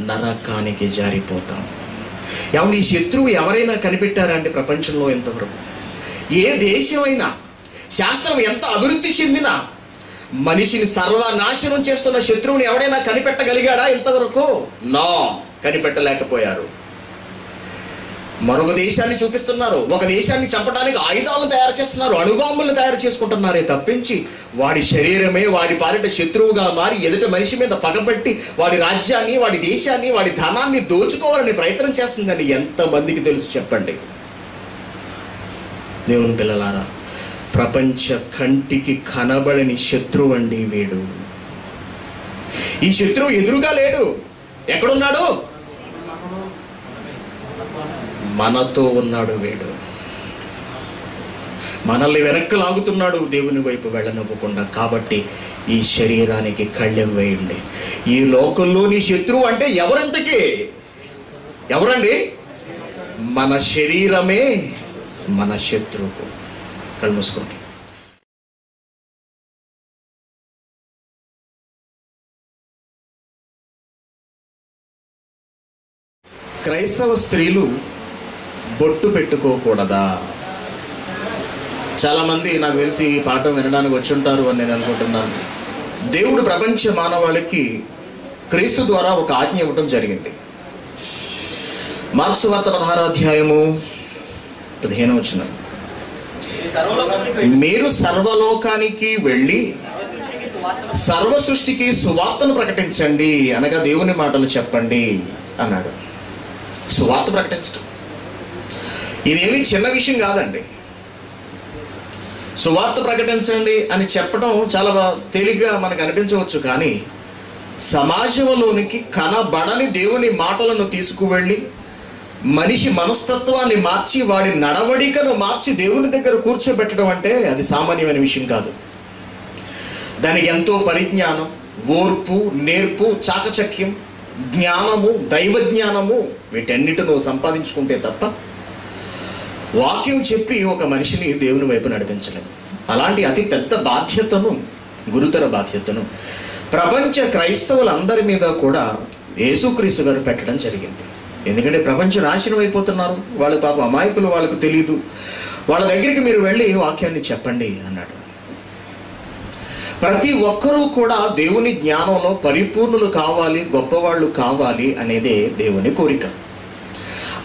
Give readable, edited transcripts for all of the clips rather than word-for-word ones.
నరకానికి జారిపోతాం. ఏమంటే ఈ శత్రువు ఎవరైనా కనిపెట్టారండి ప్రపంచంలో ఎంతవరకు? ఏ దేశమైనా, శాస్త్రం ఎంత అభివృద్ధి చెందినా మనిషిని సర్వనాశనం చేస్తున్న శత్రువుని ఎవడైనా కనిపెట్టగలిగాడా ఇంతవరకు? నో, కనిపెట్టలేకపోయారు. మరొక దేశాన్ని చూపిస్తున్నారు, ఒక దేశాన్ని చంపడానికి ఆయుధాలను తయారు చేస్తున్నారు, అణుబాంబులను తయారు చేసుకుంటున్నారే తప్పించి వాడి శరీరమే వాడి పాలిట శత్రువుగా మారి ఎదుట మనిషి మీద పగబట్టి వాడి రాజ్యాన్ని, వాడి దేశాన్ని, వాడి ధనాన్ని దోచుకోవాలని ప్రయత్నం చేస్తుందని ఎంతమందికి తెలుసు చెప్పండి? దేవుని పిల్లలారా, ప్రపంచ కంటికి కనబడని శత్రువు అండి వీడు. ఈ శత్రువు ఎదురుగా లేడు. ఎక్కడున్నాడు? మనతో ఉన్నాడు. వీడు మనల్ని వెనక్కి లాగుతున్నాడు, దేవుని వైపు వెళ్ళనివ్వకుండా. కాబట్టి ఈ శరీరానికి కళ్ళెం వేయండి. ఈ లోకంలోని శత్రువు అంటే ఎవరంతకి? ఎవరండి? మన శరీరమే మన శత్రువు. కళ్ళు మూసుకోండి. క్రైస్తవ స్త్రీలు బొట్టు పెట్టుకోకూడదా? చాలామంది నాకు తెలిసి ఈ పాఠం వినడానికి వచ్చి ఉంటారు అని నేను అనుకుంటున్నాను. దేవుడు ప్రపంచ మానవాళికి క్రీస్తు ద్వారా ఒక ఆజ్ఞ ఇవ్వటం జరిగింది. మార్క్సు వార్త 16వ అధ్యాయము 15వ వచనం, మీరు సర్వలోకానికి వెళ్ళి సర్వ సృష్టికి సువార్తను ప్రకటించండి అనగా దేవుని మాటలు చెప్పండి అన్నాడు. సువార్త ప్రకటించడం ఇదేమీ చిన్న విషయం కాదండి. సువార్త ప్రకటించండి అని చెప్పడం చాలా తేలిగ్గా మనకు అనిపించవచ్చు, కానీ సమాజంలోనికి కనబడని దేవుని మాటలను తీసుకువెళ్ళి మనిషి మనస్తత్వాన్ని మార్చి వాడి నడవడికను మార్చి దేవుని దగ్గర కూర్చోబెట్టడం అంటే అది సామాన్యమైన విషయం కాదు. దానికి ఎంతో పరిజ్ఞానం, ఓర్పు, నేర్పు, చాకచక్యం, జ్ఞానము, దైవజ్ఞానము వీటన్నిటిని సంపాదించుకుంటే తప్ప వాక్యం చెప్పి ఒక మనిషిని దేవుని వైపు నడిపించలేము. అలాంటి అతి పెద్ద బాధ్యతను, గురుతర బాధ్యతను ప్రపంచ క్రైస్తవులందరి మీద కూడా యేసుక్రీస్తు గారు పెట్టడం జరిగింది. ఎందుకంటే ప్రపంచం నాశనం అయిపోతున్నారు, వాళ్ళు పాపం అమాయకులు, వాళ్ళకు తెలియదు. వాళ్ళ దగ్గరికి మీరు వెళ్ళి వాక్యాన్ని చెప్పండి అన్నాడు. ప్రతి ఒక్కరూ కూడా దేవుని జ్ఞానంలో పరిపూర్ణులు కావాలి, గొప్పవాళ్ళు కావాలి అనేదే దేవుని కోరిక.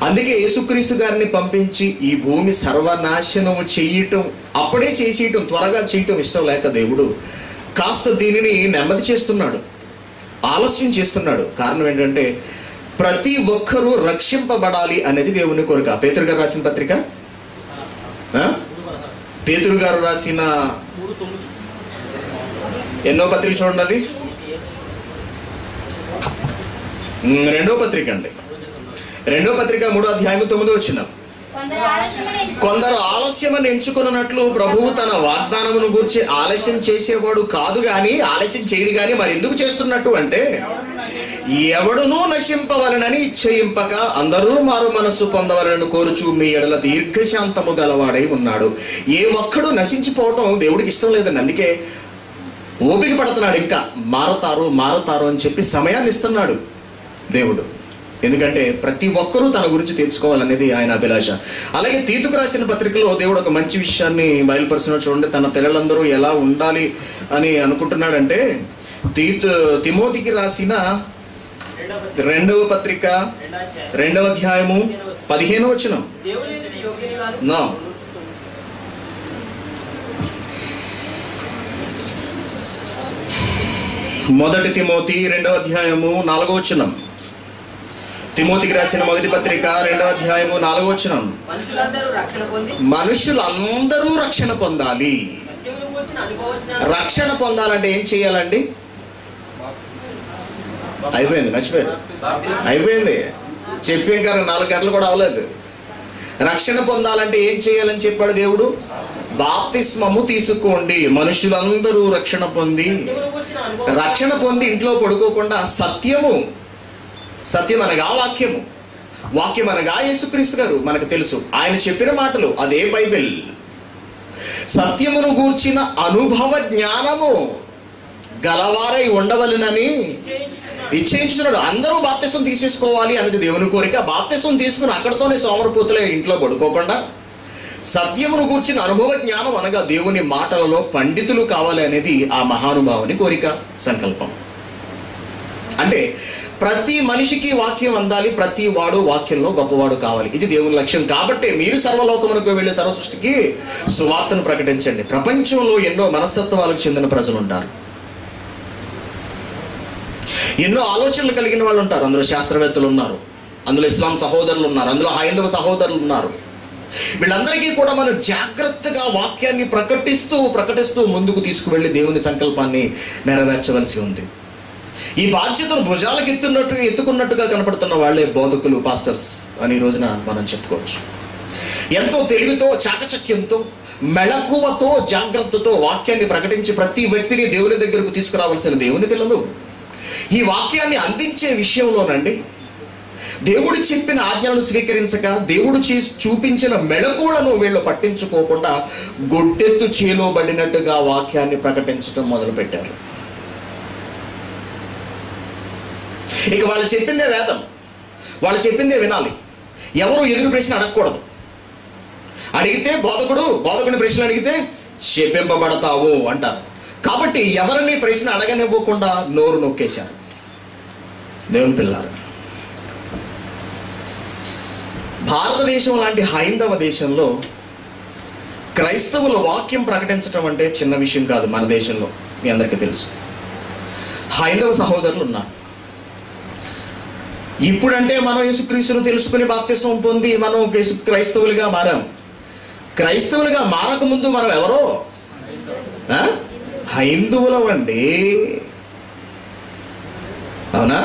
అందుకే యేసుక్రీస్తు గారిని పంపించి ఈ భూమి సర్వనాశనం చేయటం, అప్పుడే చేసేయటం, త్వరగా చేయటం ఇష్టం లేక దేవుడు కాస్త దీనిని నెమ్మది చేస్తున్నాడు, ఆలస్యం చేస్తున్నాడు. కారణం ఏంటంటే ప్రతి ఒక్కరూ రక్షింపబడాలి అనేది దేవుని కోరిక. పేతురు గారు రాసిన పత్రిక, పేతురు గారు రాసిన ఎన్నో పత్రిక చూడండి, అది 2వ పత్రిక అండి. 2వ పత్రిక 3వ అధ్యాయం 9వ వచనం, కొందరు ఆలస్యమని ఎంచుకున్నట్లు ప్రభువు తన వాగ్దానమును గూర్చి ఆలస్యం చేసేవాడు కాదు గాని, ఆలస్యం చేయడు గాని మరి ఎందుకు చేస్తున్నట్టు అంటే ఎవడునూ నశింపవలనని ఇచ్చయింపక అందరూ మారు మనస్సు పొందవలనని కోరుచు మీ ఎడల దీర్ఘశాంతము గలవాడై ఉన్నాడు. ఏ ఒక్కడు నశించిపోవటం దేవుడికి ఇష్టం లేదండి. అందుకే ఓపిక పడుతున్నాడు, ఇంకా మారతారు అని చెప్పి సమయాన్ని ఇస్తున్నాడు దేవుడు. ఎందుకంటే ప్రతి ఒక్కరూ తన గురించి తెలుసుకోవాలనేది ఆయన అభిలాష. అలాగే తీతుకు రాసిన పత్రికలో దేవుడు ఒక మంచి విషయాన్ని బయలుపరుస్తున్నాడు. చూడండి, తన పిల్లలందరూ ఎలా ఉండాలి అని అనుకుంటున్నాడంటే, తిమోతికి రాసిన 2వ పత్రిక 2వ అధ్యాయము 15వ వచనం, మొదటి తిమోతి 2వ అధ్యాయము 4వ వచనం, తిమోతికి రాసిన మొదటి పత్రిక 2వ అధ్యాయము 4వ వచనం, మనుషులందరూ రక్షణ పొందాలి. రక్షణ పొందాలంటే ఏం చేయాలండి? అయిపోయింది, మర్చిపోయారు, అయిపోయింది, చెప్పే కానీ 4 గంటలు కూడా అవ్వలేదు. రక్షణ పొందాలంటే ఏం చేయాలని చెప్పాడు దేవుడు? బాప్తిస్మము తీసుకోండి. మనుషులందరూ రక్షణ పొంది ఇంట్లో పడుకోకుండా సత్యం అనగా వాక్యం అనగా యేసుక్రీస్తు గారు, మనకు తెలుసు ఆయన చెప్పిన మాటలు, అదే బైబిల్. సత్యమును గూర్చిన అనుభవ జ్ఞానము గలవారై ఉండవలెనని ఇచ్చేయించున్నాడు. అందరూ బాప్తిసం తీసేసుకోవాలి అనేది దేవుని కోరిక. బాప్తిసం తీసుకుని అక్కడతోనే సోమరపోతులే ఇంట్లో పడుకోకుండా సత్యమును కూర్చిన అనుభవ జ్ఞానం అనగా దేవుని మాటలలో పండితులు కావాలి అనేది ఆ మహానుభావుని కోరిక, సంకల్పం. అంటే ప్రతి మనిషికి వాక్యం అందాలి, ప్రతి వాడు వాక్యంలో గొప్పవాడు కావాలి. ఇది దేవుని లక్ష్యం. కాబట్టి మీరు సర్వలోకమునకు వెళ్ళే సర్వ సృష్టికి సువార్తను ప్రకటించండి. ప్రపంచంలో ఎన్నో మనస్తత్వాలకు చెందిన ప్రజలు ఉంటారు, ఎన్నో ఆలోచనలు కలిగిన వాళ్ళు ఉంటారు. అందులో శాస్త్రవేత్తలు ఉన్నారు, అందులో ఇస్లాం సహోదరులు ఉన్నారు, అందులో హైందవ సహోదరులు ఉన్నారు. వీళ్ళందరికీ కూడా మనం జాగ్రత్తగా వాక్యాన్ని ప్రకటిస్తూ ముందుకు తీసుకువెళ్ళి దేవుని సంకల్పాన్ని నెరవేర్చవలసి ఉంది. ఈ బాధ్యతను భుజాలకు ఎత్తుకున్నట్టుగా కనపడుతున్న వాళ్ళే బోధకులు, పాస్టర్స్ అని ఈ రోజున మనం చెప్పుకోవచ్చు. ఎంతో తెలివితో, చాకచక్యంతో, మెళకువతో, జాగ్రత్తతో వాక్యాన్ని ప్రకటించి ప్రతి వ్యక్తిని దేవుని దగ్గరకు తీసుకురావాల్సిన దేవుని పిల్లలు. ఈ వాక్యాన్ని అందించే విషయంలోనండి దేవుడు చెప్పిన ఆజ్ఞలను స్వీకరించక, దేవుడు చూపించిన మెళకువలను వీళ్ళు పట్టించుకోకుండా గొడ్డెత్తు చేలోబడినట్టుగా వాక్యాన్ని ప్రకటించడం మొదలుపెట్టారు. ఇక వాళ్ళు చెప్పిందే వేదం, వాళ్ళు చెప్పిందే వినాలి. ఎవరు ఎదురు ప్రశ్న అడగకూడదు. అడిగితే బోధకుని ప్రశ్న అడిగితే శపింపబడతావు అంటారు. కాబట్టి ఎవరిని ప్రశ్న అడగనివ్వకుండా నోరు నొక్కేశారు. దేవుని పిల్లారు, భారతదేశం లాంటి హైందవ దేశంలో క్రైస్తవులు వాక్యం ప్రకటించడం అంటే చిన్న విషయం కాదు. మన దేశంలో మీ అందరికీ తెలుసు, హైందవ సహోదరులు ఉన్నారు. ఇప్పుడంటే మనం యేసుక్రీస్తును తెలుసుకుని బాప్తిసం పొంది మనం క్రైస్తవులుగా మారాం. క్రైస్తవులుగా మారకముందు మనం ఎవరో హైందువులం అండి. అవునా?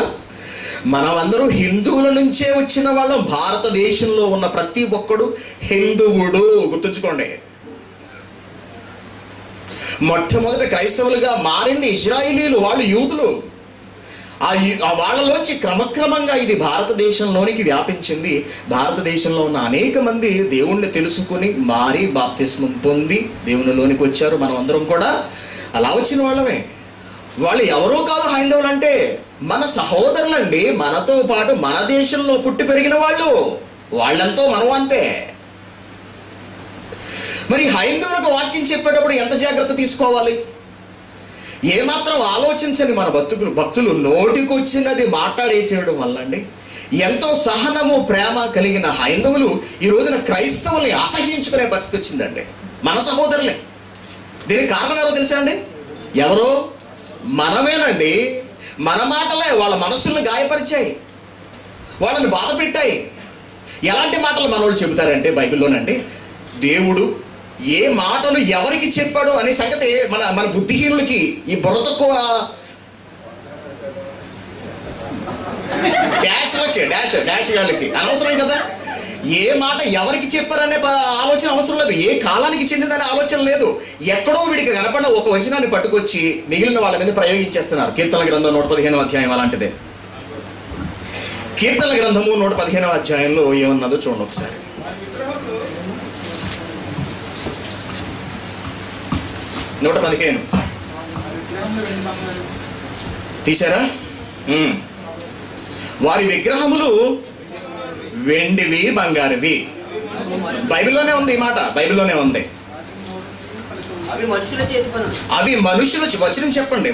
మనమందరూ హిందువుల నుంచే వచ్చిన వాళ్ళం. భారతదేశంలో ఉన్న ప్రతి ఒక్కడు హిందువుడు, గుర్తుంచుకోండి. మొట్టమొదట క్రైస్తవులుగా మారింది ఇజ్రాయిలీలు, వాళ్ళు యూదులు. ఆ వాళ్ళలోంచి క్రమక్రమంగా ఇది భారతదేశంలోనికి వ్యాపించింది. భారతదేశంలో ఉన్న అనేక మంది దేవుణ్ణి తెలుసుకుని మారి బాప్తిస్మం పొంది దేవునిలోనికి వచ్చారు. మనం అందరం కూడా అలా వచ్చిన వాళ్ళమే. వాళ్ళు ఎవరో కాదు హైందవులు అంటే, మన సహోదరులండి. మనతో పాటు మన దేశంలో పుట్టి పెరిగిన వాళ్ళు, వాళ్ళంతో మనం అంతే. మరి హైందవులకు వాక్యం చెప్పేటప్పుడు ఎంత జాగ్రత్త తీసుకోవాలి? ఏమాత్రం ఆలోచించని మన భక్తులు నోటికొచ్చినది మాట్లాడేసేయడం వల్ల అండి ఎంతో సహనము, ప్రేమ కలిగిన హైందవులు ఈ రోజున క్రైస్తవుల్ని అసహించుకునే పరిస్థితి వచ్చిందండి. మన సహోదరులే. దీనికి కారణం ఎవరో తెలుసా అండి? ఎవరో? మనమేనండి. మన మాటలే వాళ్ళ మనసుల్ని గాయపరిచాయి, వాళ్ళని బాధ పెట్టాయి. ఎలాంటి మాటలు మనోళ్ళు చెబుతారంటే బైబిల్లోనండి, దేవుడు ఏ మాటలు ఎవరికి చెప్పాడు అనే సంగతి మన బుద్ధిహీనులకి, ఈ బుర్ర తక్కువ డాష్ వాళ్ళకి అనవసరం కదా. ఏ మాట ఎవరికి చెప్పారనే ఆలోచన అవసరం లేదు, ఏ కాలానికి చెందిందనే ఆలోచన లేదు. ఎక్కడో వీడికి కనపడిన ఒక వచనాన్ని పట్టుకొచ్చి మిగిలిన వాళ్ళ మీద ప్రయోగించేస్తున్నారు. కీర్తన గ్రంథం 115వ అధ్యాయం అలాంటిదే. కీర్తన గ్రంథము 115వ అధ్యాయంలో ఏమన్నదో చూడండి ఒకసారి. నూట 15 తీశారా? వారి విగ్రహములు వెండివి, బంగారువి. బైబిల్లోనే ఉంది ఈ మాట, బైబిల్లోనే ఉంది. అవి మనుషుల వచనం చెప్పండి.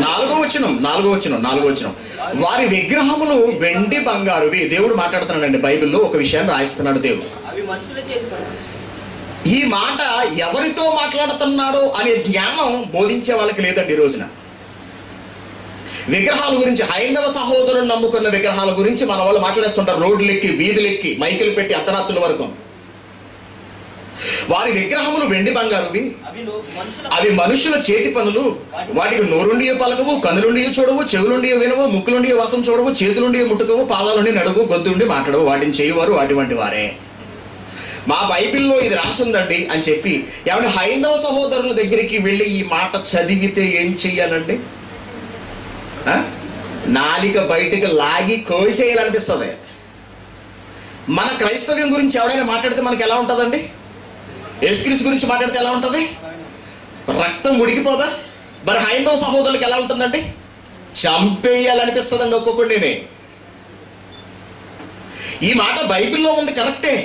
4వ వచనం. వారి విగ్రహములు వెండి, బంగారువి. దేవుడు మాట్లాడుతున్నాడండి బైబిల్లో. ఒక విషయాన్ని రాయిస్తున్నాడు దేవుడు. ఈ మాట ఎవరితో మాట్లాడుతున్నాడో అనే జ్ఞానం బోధించే వాళ్ళకి లేదండి ఈ రోజున. విగ్రహాల గురించి, హైందవ సహోదరులు నమ్ముకున్న విగ్రహాల గురించి మన వాళ్ళు మాట్లాడేస్తుంటారు. రోడ్లెక్కి, వీధులెక్కి, మైకులు పెట్టి అర్ధరాత్రుల వరకు. వారి విగ్రహములు వెండి, బంగారువి. అవి మనుషుల చేతి పనులు. వాటికి నోరుండి పలకవు, కన్నులుండి చూడవు, చెవులుండి వినవు, ముక్కులుండి వాసం చూడవు, చేతులుండి ముట్టుకవు, పాదాలుండి నడువు, గొంతుండి మాట్లాడవు. వాటిని చేయవారు వాటి వారే. మా బైబిల్లో ఇది రాసుందండి అని చెప్పి ఏమంటే హైందవ సహోదరుల దగ్గరికి వెళ్ళి ఈ మాట చదివితే ఏం చెయ్యాలండి? నాలిక బయటకు లాగి కోసేయాలనిపిస్తుంది. మన క్రైస్తవ్యం గురించి ఎవడైనా మాట్లాడితే మనకి ఎలా ఉంటుందండి? యేసుక్రీస్తు గురించి మాట్లాడితే ఎలా ఉంటుంది? రక్తం ఉడికిపోదా? మరి హైందవ సహోదరులకు ఎలా ఉంటుందండి? చంపేయాలనిపిస్తుందండి ఒక్కొక్కడిని. ఈ మాట బైబిల్లో ఉంది, కరెక్టే.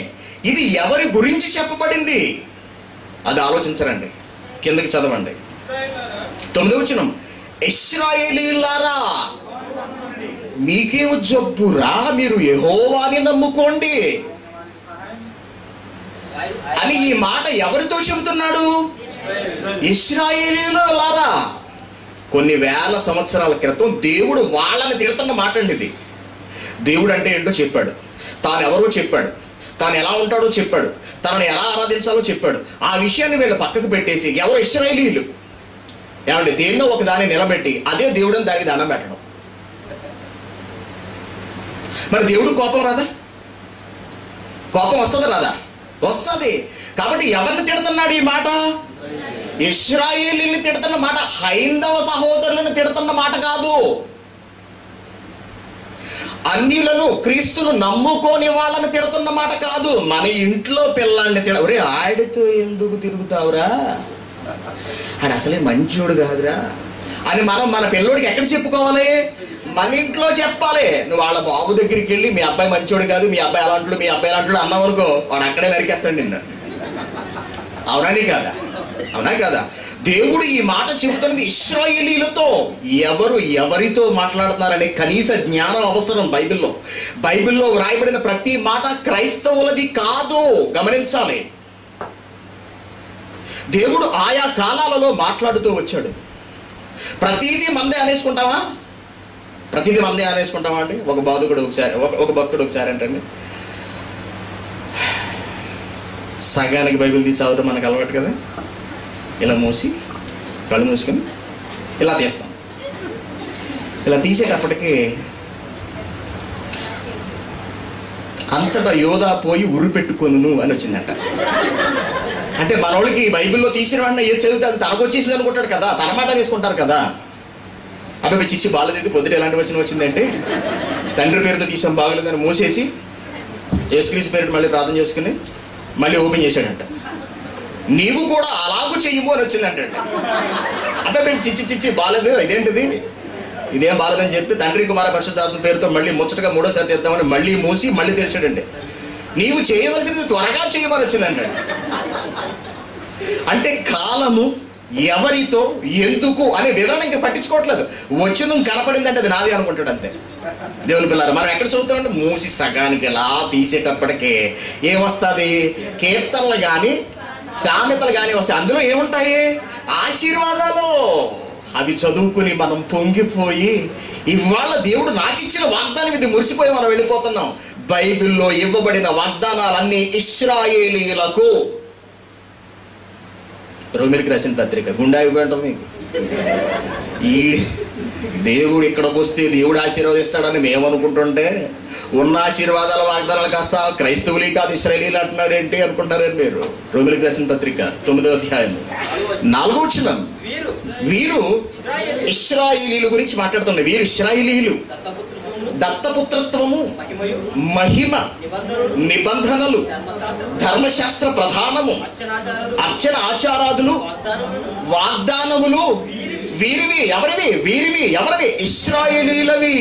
ఇది ఎవరి గురించి చెప్పబడింది అది ఆలోచించరండి. కిందకి చదవండి, 9వ వచనం. ఇశ్రాయేలీయులారా మీకేం జబ్బురా, మీరు యెహోవాని నమ్ముకోండి అని ఈ మాట ఎవరితో చెబుతున్నాడు? ఇశ్రాయేలీయులారా. కొన్ని వేల సంవత్సరాల క్రితం దేవుడు వాళ్ళని తిడుతున్న మాట అండి ఇది. దేవుడు అంటే ఏంటో చెప్పాడు, తాను ఎవరో చెప్పాడు, తాను ఎలా ఉంటాడో చెప్పాడు, తనని ఎలా ఆరాధించాలో చెప్పాడు. ఆ విషయాన్ని వీళ్ళు పక్కకు పెట్టేసి ఎవరు ఇశ్రాయేలీయులు ఏమండి దేన్నో ఒక దాన్ని నిలబెట్టి అదే దేవుడని దానికి దండం పెట్టడం. మరి దేవుడు కోపం రాదా? కోపం వస్తుందా రాదా? వస్తుంది. కాబట్టి ఎవరిని తిడుతున్నాడు ఈ మాట? ఇశ్రాయేలీని తిడుతున్న మాట, హైందవ సహోదరులను తిడుతున్న మాట కాదు. అన్యులను క్రీస్తును నమ్ముకోని వాళ్ళని తిడుతున్న మాట కాదు. మన ఇంట్లో పిల్లాన్ని ఒరే ఆడితో ఎందుకు తిరుగుతావురా, ఆడు అసలే మంచోడు కాదురా అని మనం మన పిల్లోడికి ఎక్కడ చెప్పుకోవాలి? మన ఇంట్లో చెప్పాలి. నువ్వు వాళ్ళ బాబు దగ్గరికి వెళ్ళి మీ అబ్బాయి మంచోడు కాదు, మీ అబ్బాయి అలాంటి, మీ అబ్బాయి అలాంటి అన్నావు అనుకో, వాడు అక్కడే నరికేస్తాడు నిన్ను. అవునాని కాదా? అవునా కదా? దేవుడు ఈ మాట చెబుతున్నది ఇశ్రాయేలీలతో. ఎవరు ఎవరితో మాట్లాడుతున్నారనే కనీస జ్ఞానం అవసరం బైబిల్లో. బైబిల్లో వ్రాయబడిన ప్రతి మాట క్రైస్తవులది కాదు, గమనించాలి. దేవుడు ఆయా కాలాలలో మాట్లాడుతూ వచ్చాడు. ప్రతిదీ మందే అనేసుకుంటావా? ప్రతిదీ మందే అనేసుకుంటావా అండి? ఒక బాధకుడు ఒకసారి, ఒక భక్తుడు ఒకసారి ఏంటండి, సగానికి బైబిల్ తీసి అవడం మనకు అలవాటు కదా, ఇలా మూసి కళ్ళు మూసుకొని ఇలా తీస్తాం. ఇలా తీసేటప్పటికి అంతటా యోధా పోయి ఉరి పెట్టుకొను అని వచ్చిందంట. అంటే మనోళ్ళకి బైబిల్లో తీసిన వాడిని ఏది చదివితే అది తనకు వచ్చేసింది అనుకుంటాడు కదా, తన మాట వేసుకుంటారు కదా. అబ్బాయి చిచ్చి బాగాలేదు, పొద్దుట ఎలాంటి వచ్చిందంటే తండ్రి పేరుతో తీసాం బాగలేదని మూసేసి యేసుక్రీస్తు పేరుతో మళ్ళీ ప్రార్థన చేసుకుని మళ్ళీ ఓపెన్ చేశాడంట. నీవు కూడా అలాగూ చెయ్యము అని వచ్చిందంటే. అంటే మేము చిచ్చి బాగాలేదు, ఇదేంటిది, ఇదేం బాగాలేదని చెప్పి తండ్రి కుమార పరిశుద్ధాత్మ పేరుతో మళ్ళీ ముచ్చటగా 3వసారి తెద్దామని మళ్ళీ మూసి మళ్ళీ తెరిచాడండి. నీవు చేయవలసింది త్వరగా చేయమని వచ్చిందంటే. అంటే కాలము, ఎవరితో, ఎందుకు అనే వివరణ ఇంకా పట్టించుకోవట్లేదు. వచనం కనపడిందంటే అది నాది అనుకుంటాడు అంతే. దేవుని పిల్లలు మనం ఎక్కడ చదువుతామంటే మూసి సగానికి ఎలా తీసేటప్పటికే ఏమొస్తుంది? కీర్తనలు కానీ సామెతలు కానీ వస్తాయి. అందులో ఏముంటాయి? ఆశీర్వాదాలు. అవి చదువుకుని మనం పొంగిపోయి ఇవాళ దేవుడు నాకు ఇచ్చిన వాగ్దానం ఇది మురిసిపోయి మనం వెళ్ళిపోతున్నాం. బైబిల్లో ఇవ్వబడిన వాగ్దానాలన్నీ ఇశ్రాయేలీయులకు. రోమిలికి రాసిన పత్రిక గుండా ఇవ్వంటాం మీకు. ఈ దేవుడు ఇక్కడికి వస్తే దేవుడు ఆశీర్వదిస్తాడని మేము అనుకుంటుంటే ఉన్న ఆశీర్వాదాల వాగ్దానాలు కాస్త క్రైస్తవులే కాదు ఇశ్రాయేలీలు అంటున్నాడు ఏంటి అనుకుంటారండి మీరు. రోమిలికి రాసిన పత్రిక 9వ అధ్యాయం 4వ వచనం. వీరు ఇశ్రాయేలీల గురించి మాట్లాడుతున్నారు. వీరు ఇశ్రాయేలీలు దత్తపుత్రత్వము, మహిమ, నిబంధనలు, ధర్మశాస్త్ర ప్రధానము, అర్చన ఆచారాదులు, వాగ్దానములు వీరివి. ఎవరివి? వీరివి. ఎవరివి? ఇశ్రాయేలీలవి.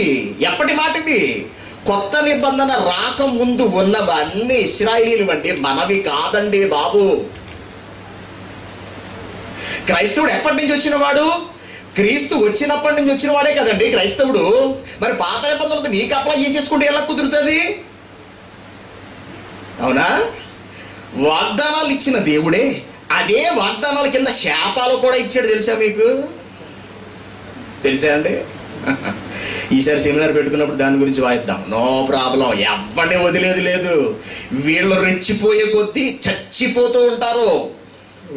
ఎప్పటి మాట ఇది? కొత్త నిబంధన రాక ముందు ఉన్నవన్నీ ఇశ్రాయేలీలు అంటే మనవి కాదండి బాబు. క్రైస్తవుడు ఎప్పటి నుంచి వచ్చిన వాడు? క్రీస్తు వచ్చినప్పటి నుంచి వచ్చిన వాడే కదండి క్రైస్తవుడు. మరి పాత నిబంధనలతో నీకు అప్లై చేసేసుకుంటే ఎలా కుదురుతుంది? అవునా? వాగ్దానాలు ఇచ్చిన దేవుడే అదే వాగ్దానాల కింద శాపాలు కూడా ఇచ్చాడు. తెలుసా మీకు? తెలుసా అండి? ఈసారి సెమినార్ పెట్టుకున్నప్పుడు దాని గురించి వాయిద్దాం. No problem. ఎవరిని వదిలేదు లేదు. వీళ్ళు రెచ్చిపోయే కొద్దీ చచ్చిపోతూ ఉంటారు.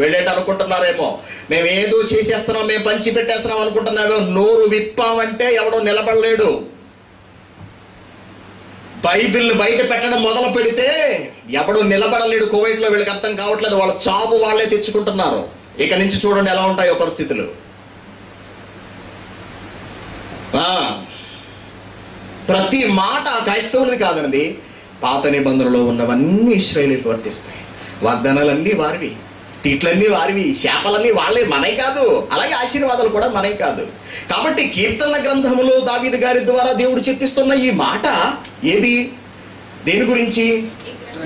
వెళ్ళేట అనుకుంటున్నారేమో మేము ఏదో చేసేస్తున్నాం, మేము పంచి పెట్టేస్తున్నాం అనుకుంటున్నామేమో. నోరు విప్పామంటే ఎవడో నిలబడలేడు. బైబిల్ని బయట పెట్టడం మొదలు పెడితే ఎవడో నిలబడలేడు. కువైట్లో వీళ్ళకి అర్థం కావట్లేదు. వాళ్ళ చావు వాళ్ళే తెచ్చుకుంటున్నారు. ఇక నుంచి చూడండి ఎలా ఉంటాయో పరిస్థితులు. ప్రతి మాట క్రైస్తవునిది కాదన్నది. పాత నిబంధనలో ఉన్నవన్నీ ఇశ్రాయేలీలకు వర్తిస్తాయి. వాగ్దానాలన్నీ వారివి. తిట్లన్నీ వారివి, శాపలన్నీ వాళ్ళే, మనవి కాదు. అలాగే ఆశీర్వాదాలు కూడా మనవి కాదు. కాబట్టి కీర్తనల గ్రంథంలో దావీదు గారి ద్వారా దేవుడు చెప్పిస్తున్న ఈ మాట ఏది? దేని గురించి?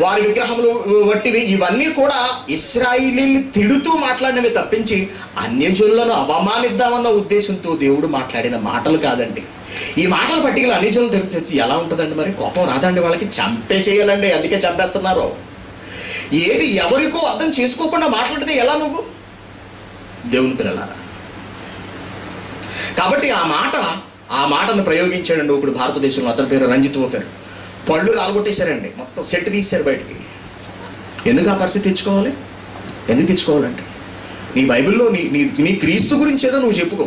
వారి విగ్రహములు వట్టివి. ఇవన్నీ కూడా ఇశ్రాయేలీని తిడుతూ మాట్లాడినవి తప్పించి అన్యజనులను అవమానిద్దామన్న ఉద్దేశంతో దేవుడు మాట్లాడిన మాటలు కాదండి. ఈ మాటలు పట్టికలు అన్యజనులు తెలిసి ఎలా ఉంటుందండి? మరి కోపం రాదండి? వాళ్ళకి చంపేసేయాలండి, అందుకే చంపేస్తున్నారు. ఏది ఎవరికో అర్థం చేసుకోకుండా మాట్లాడితే ఎలా నువ్వు? దేవుని పిల్లలారా, కాబట్టి ఆ మాటను ప్రయోగించాడండి ఒకడు భారతదేశంలో. అతని పేరు రంజిత్ ఓఫెర్. పళ్ళు రాలగొట్టేశారండి, మొత్తం సెట్ తీశారు బయటికి. ఎందుకు ఆ పరిస్థితి తెచ్చుకోవాలి? ఎందుకు తెచ్చుకోవాలంటే నీ బైబిల్లో నీ క్రీస్తు గురించి ఏదో నువ్వు చెప్పుకో.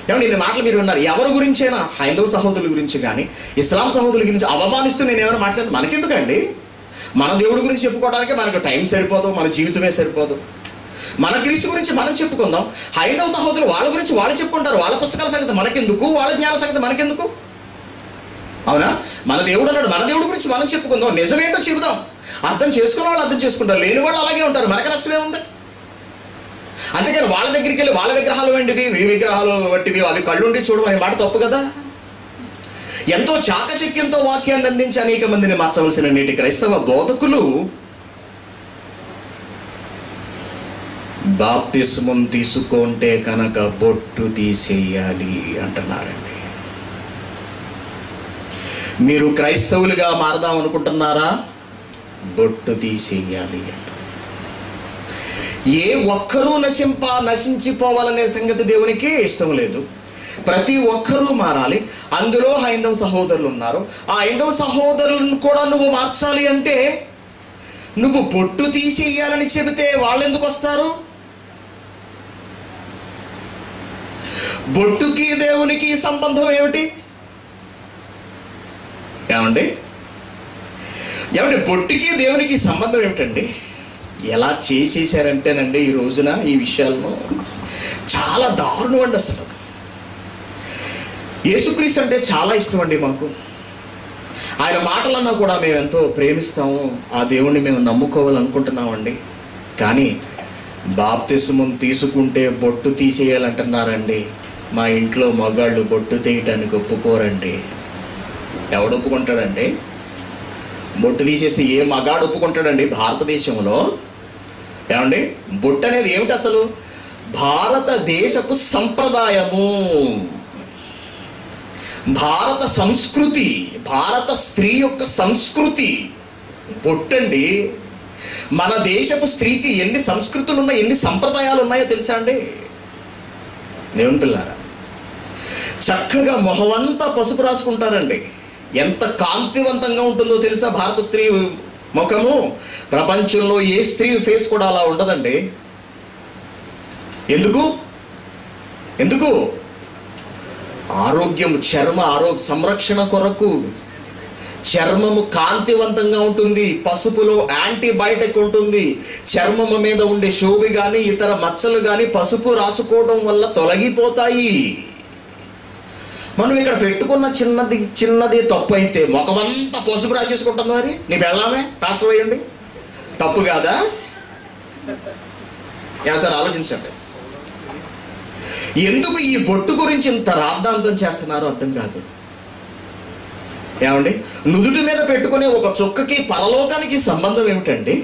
ఏమన్నా ఇన్ని మాటలు మీరు విన్నారు. ఎవరి గురించైనా హైందవ సహోదరుల గురించి కానీ ఇస్లాం సహోదరుల గురించి అవమానిస్తూ నేను ఏమైనా మాట్లాడాను? మనకెందుకండి? మన దేవుడి గురించి చెప్పుకోవడానికి మనకు టైం సరిపోదు, మన జీవితమే సరిపోదు. మన క్రీస్తు గురించి మనం చెప్పుకుందాం. హైందవ సహోదరులు వాళ్ళ గురించి వాళ్ళు చెప్పుకుంటారు. వాళ్ళ పుస్తకాల సంగతి మనకెందుకు? వాళ్ళ జ్ఞాన సంగతి మనకెందుకు? అవునా? మన దేవుడు అన్నాడు, మన దేవుడి గురించి మనం చెప్పుకుందాం. నిజమేంటో చెబుదాం. అర్థం చేసుకున్న వాళ్ళు అర్థం చేసుకుంటారు, లేని వాళ్ళు అలాగే ఉంటారు. మనకి నష్టమే ఉంది. అందుకని వాళ్ళ దగ్గరికి వెళ్ళి వాళ్ళ విగ్రహాలు వంటివి, మీ విగ్రహాలు వంటివి, అవి కళ్ళుండి చూడడం అనే మాట తప్పు కదా. ఎంతో చాకచక్యంతో వాక్యాన్ని అందించి అనేక మందిని మార్చవలసిన నేటి క్రైస్తవ బోధకులు బాప్తిస్మం తీసుకుంటే కనుక బొట్టు తీసేయాలి అంటున్నారండి. మీరు క్రైస్తవులుగా మారదాం అనుకుంటున్నారా? బొట్టు తీసేయాలి అంట. ఏ ఒక్కరూ నశించిపోవాలనే సంగతి దేవునికి ఇష్టం లేదు. ప్రతి ఒక్కరూ మారాలి. అందులో హైందవ సహోదరులు ఉన్నారు. ఆ హైందవ సహోదరులను కూడా నువ్వు మార్చాలి అంటే నువ్వు బొట్టు తీసేయాలని చెబితే వాళ్ళు ఎందుకు వస్తారు? బొట్టుకి దేవునికి సంబంధం ఏమిటి? ఏమండి బొట్టుకి దేవునికి సంబంధం ఏమిటండి? ఎలా చేసేసారంటేనండి ఈ రోజున ఈ విషయాలను చాలా దారుణం అండి. అసలు యేసుక్రీస్తు అంటే చాలా ఇష్టం అండి మాకు. ఆయన మాటలన్నా కూడా మేము ఎంతో ప్రేమిస్తాము. ఆ దేవుణ్ణి మేము నమ్ముకోవాలనుకుంటున్నామండి. కానీ బాప్తిస్మం తీసుకుంటే బొట్టు తీసేయాలంటున్నారండి. మా ఇంట్లో మగాళ్ళు బొట్టు తీయటానికి ఒప్పుకోరండి. ఎవడు ఒప్పుకుంటాడండి? బొట్టు తీసేస్తే ఏ మగాడు ఒప్పుకుంటాడండి భారతదేశంలో? ఏమండి బొట్టు అనేది ఏమిటి అసలు? భారతదేశపు సంప్రదాయము, భారత సంస్కృతి, భారత స్త్రీ యొక్క సంస్కృతి బొట్టండి. మన దేశపు స్త్రీకి ఎన్ని సంస్కృతులు ఉన్నాయి, ఎన్ని సంప్రదాయాలు ఉన్నాయో తెలుసా అండి? దేవుని పిల్లారా, చక్కగా మొహమంతా పసుపు రాసుకుంటారండి. ఎంత కాంతివంతంగా ఉంటుందో తెలుసా భారత స్త్రీ ముఖము? ప్రపంచంలో ఏ స్త్రీ ఫేస్ కూడా అలా ఉండదండి. ఎందుకు? ఆరోగ్యం, చర్మ సంరక్షణ కొరకు చర్మము కాంతివంతంగా ఉంటుంది. పసుపులో యాంటీబయాటిక్ ఉంటుంది. చర్మము మీద ఉండే శోభి కానీ ఇతర మచ్చలు కానీ పసుపు రాసుకోవడం వల్ల తొలగిపోతాయి. మనం ఇక్కడ పెట్టుకున్న చిన్నది తప్పు అయితే ముఖమంతా పసుపు రాసేసుకుంటుంది. మరి నీ పెళ్ళామే పాస్టర్ అయ్యండి, తప్పు కాదా? సార్ ఆలోచించండి. ఎందుకు ఈ బొట్టు గురించి ఇంత రాద్ధాంతం చేస్తున్నారో అర్థం కాదు. ఏమండి నుదుటి మీద పెట్టుకునే ఒక చుక్కకి పరలోకానికి సంబంధం ఏమిటండి?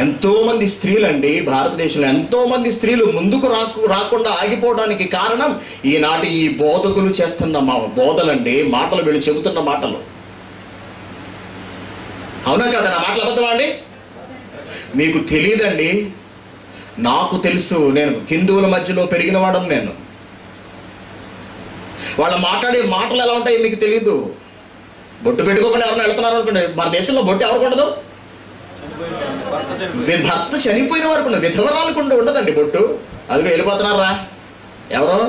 ఎంతో మంది స్త్రీలండి, భారతదేశంలో ఎంతో మంది స్త్రీలు ముందుకు రాకుండా ఆగిపోవడానికి కారణం ఈనాటి ఈ బోధకులు చేస్తున్న బోధలండి. మాటలు వీళ్ళు చెబుతున్న మాటలు. అవునా కదా? నా మాటలు అబద్ధమా అండి? మీకు తెలియదండి, నాకు తెలుసు. నేను హిందువుల మధ్యలో పెరిగిన వాడను. నేను వాళ్ళు మాట్లాడే మాటలు ఎలా ఉంటాయో మీకు తెలియదు. బొట్టు పెట్టుకోకుండా ఎవరైనా వెళ్తున్నారు అనుకోండి, మన దేశంలో బొట్టు ఎవరికి ఉండదు? భర్త చనిపోయిన వరకు ఉండదు, విధవరాలకు ఉండదండి బొట్టు. అదిగో వెళ్ళిపోతున్నారా ఎవరో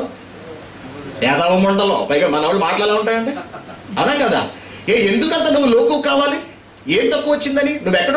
యాదవ మండలం. పైగా మన వాళ్ళు మాటలు ఎలా ఉంటాయండి? అదే కదా. ఎందుకంత నువ్వు లోకు కావాలి? ఏం తక్కువ వచ్చిందని? నువ్వు ఎక్కడ